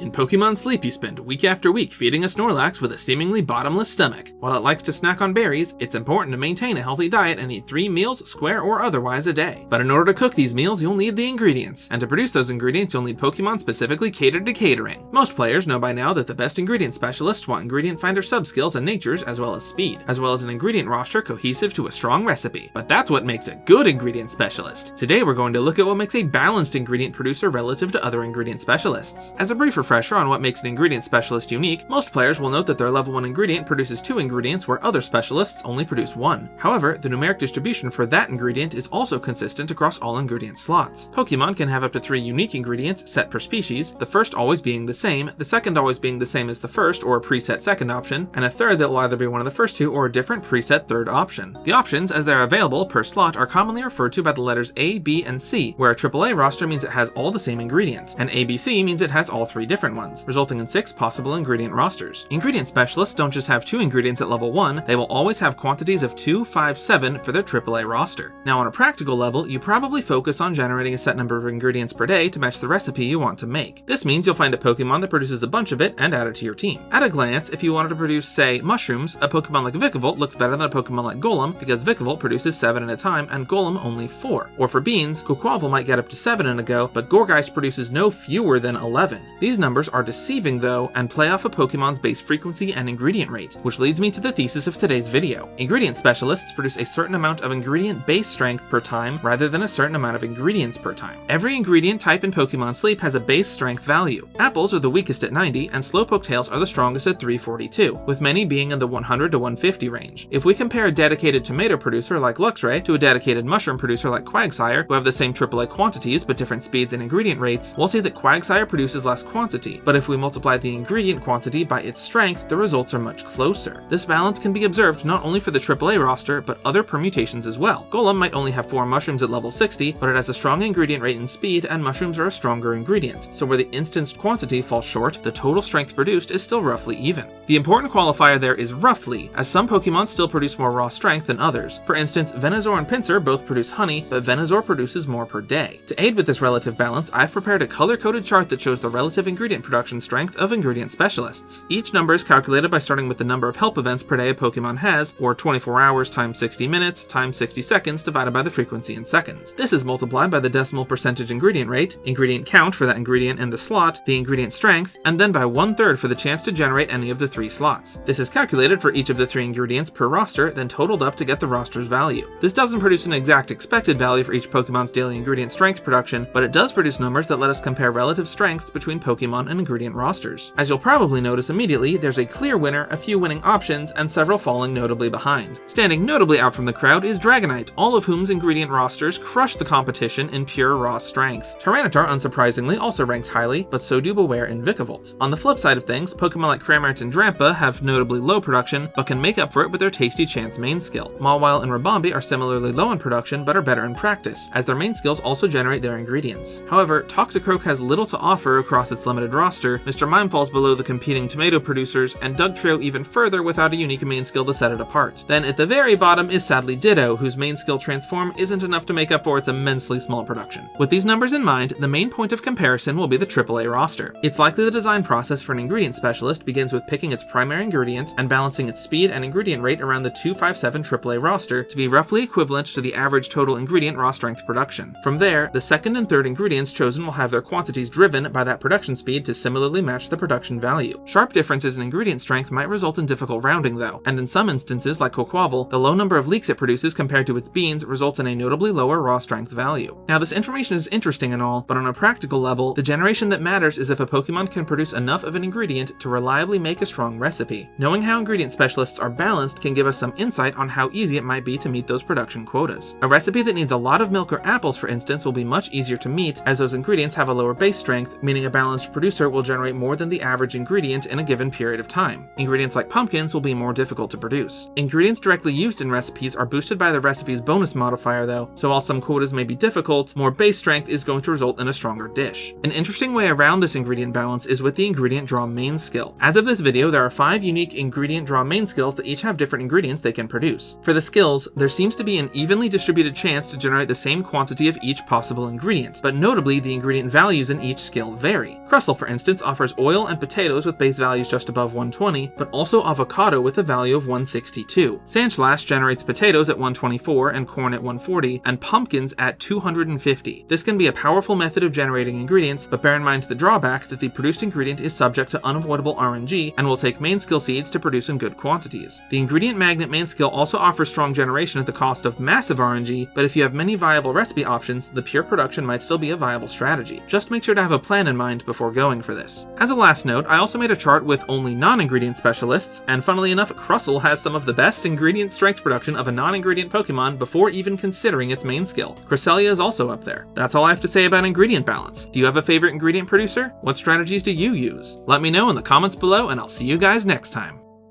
In Pokemon Sleep, you spend week after week feeding a Snorlax with a seemingly bottomless stomach. While it likes to snack on berries, it's important to maintain a healthy diet and eat 3 meals, square or otherwise, a day. But in order to cook these meals, you'll need the ingredients. And to produce those ingredients, you'll need Pokemon specifically catered to catering. Most players know by now that the best ingredient specialists want ingredient finder sub-skills and natures as well as speed, as well as an ingredient roster cohesive to a strong recipe. But that's what makes a good ingredient specialist. Today we're going to look at what makes a balanced ingredient producer relative to other ingredient specialists. As a brief refresher on what makes an ingredient specialist unique, most players will note that their level 1 ingredient produces 2 ingredients where other specialists only produce 1. However, the numeric distribution for that ingredient is also consistent across all ingredient slots. Pokemon can have up to 3 unique ingredients set per species, the first always being the same, the second always being the same as the first or a preset second option, and a third that will either be one of the first 2 or a different preset third option. The options, as they're available per slot, are commonly referred to by the letters A, B, and C, where a AAA roster means it has all the same ingredients, and ABC means it has all 3 different ones, resulting in 6 possible ingredient rosters. Ingredient specialists don't just have 2 ingredients at level 1, they will always have quantities of 2, 5, 7 for their AAA roster. Now on a practical level, you probably focus on generating a set number of ingredients per day to match the recipe you want to make. This means you'll find a Pokemon that produces a bunch of it and add it to your team. At a glance, if you wanted to produce, say, mushrooms, a Pokemon like Vikavolt looks better than a Pokemon like Golem because Vikavolt produces 7 at a time and Golem only 4. Or for beans, Quaquaval might get up to 7 in a go, but Gourgeist produces no fewer than 11. These numbers are deceiving though, and play off a Pokemon's base frequency and ingredient rate, which leads me to the thesis of today's video. Ingredient specialists produce a certain amount of ingredient base strength per time rather than a certain amount of ingredients per time. Every ingredient type in Pokemon Sleep has a base strength value. Apples are the weakest at 90, and Slowpoke tails are the strongest at 342, with many being in the 100 to 150 range. If we compare a dedicated tomato producer like Luxray to a dedicated mushroom producer like Quagsire, who have the same AAA quantities but different speeds and ingredient rates, we'll see that Quagsire produces less quantity, but if we multiply the ingredient quantity by its strength, the results are much closer. This balance can be observed not only for the AAA roster, but other permutations as well. Golem might only have 4 mushrooms at level 60, but it has a strong ingredient rate and speed, and mushrooms are a stronger ingredient, so where the instanced quantity falls short, the total strength produced is still roughly even. The important qualifier there is roughly, as some Pokemon still produce more raw strength than others. For instance, Venusaur and Pinsir both produce honey, but Venusaur produces more per day. To aid with this relative balance, I've prepared a color-coded chart that shows the relative ingredient production strength of ingredient specialists. Each number is calculated by starting with the number of help events per day a Pokemon has, or 24 hours times 60 minutes times 60 seconds divided by the frequency in seconds. This is multiplied by the decimal percentage ingredient rate, ingredient count for that ingredient in the slot, the ingredient strength, and then by 1/3 for the chance to generate any of the 3 slots. This is calculated for each of the 3 ingredients per roster, then totaled up to get the roster's value. This doesn't produce an exact expected value for each Pokemon's daily ingredient strength production, but it does produce numbers that let us compare relative strengths between Pokemon and ingredient rosters. As you'll probably notice immediately, there's a clear winner, a few winning options, and several falling notably behind. Standing notably out from the crowd is Dragonite, all of whom's ingredient rosters crush the competition in pure raw strength. Tyranitar, unsurprisingly, also ranks highly, but so do Beware and Vikavolt. On the flip side of things, Pokemon like Cramorant and Drampa have notably low production, but can make up for it with their Tasty Chance main skill. Mawile and Ribombee are similarly low in production, but are better in practice, as their main skills also generate their ingredients. However, Toxicroak has little to offer across its limited roster, Mr. Mime falls below the competing tomato producers, and Dugtrio even further without a unique main skill to set it apart. Then at the very bottom is sadly Ditto, whose main skill Transform isn't enough to make up for its immensely small production. With these numbers in mind, the main point of comparison will be the AAA roster. It's likely the design process for an ingredient specialist begins with picking its primary ingredient and balancing its speed and ingredient rate around the 257 AAA roster to be roughly equivalent to the average total ingredient raw strength production. From there, the second and third ingredients chosen will have their quantities driven by that production speed to similarly match the production value. Sharp differences in ingredient strength might result in difficult rounding though, and in some instances, like Quaquaval, the low number of leaks it produces compared to its beans results in a notably lower raw strength value. Now this information is interesting and all, but on a practical level, the generation that matters is if a Pokemon can produce enough of an ingredient to reliably make a strong recipe. Knowing how ingredient specialists are balanced can give us some insight on how easy it might be to meet those production quotas. A recipe that needs a lot of milk or apples, for instance, will be much easier to meet as those ingredients have a lower base strength, meaning a balanced producer will generate more than the average ingredient in a given period of time. Ingredients like pumpkins will be more difficult to produce. Ingredients directly used in recipes are boosted by the recipe's bonus modifier though, so while some quotas may be difficult, more base strength is going to result in a stronger dish. An interesting way around this ingredient balance is with the ingredient draw main skill. As of this video, there are 5 unique ingredient draw main skills that each have different ingredients they can produce. For the skills, there seems to be an evenly distributed chance to generate the same quantity of each possible ingredient, but notably the ingredient values in each skill vary. Cressel, for instance, offers oil and potatoes with base values just above 120, but also avocado with a value of 162. Sandslash generates potatoes at 124 and corn at 140, and pumpkins at 250. This can be a powerful method of generating ingredients, but bear in mind the drawback that the produced ingredient is subject to unavoidable RNG and will take main skill seeds to produce in good quantities. The ingredient magnet main skill also offers strong generation at the cost of massive RNG, but if you have many viable recipe options, the pure production might still be a viable strategy. Just make sure to have a plan in mind before going for this. As a last note, I also made a chart with only non-ingredient specialists, and funnily enough, Crustle has some of the best ingredient strength production of a non-ingredient Pokemon before even considering its main skill. Cresselia is also up there. That's all I have to say about ingredient balance. Do you have a favorite ingredient producer? What strategies do you use? Let me know in the comments below, and I'll see you guys next time.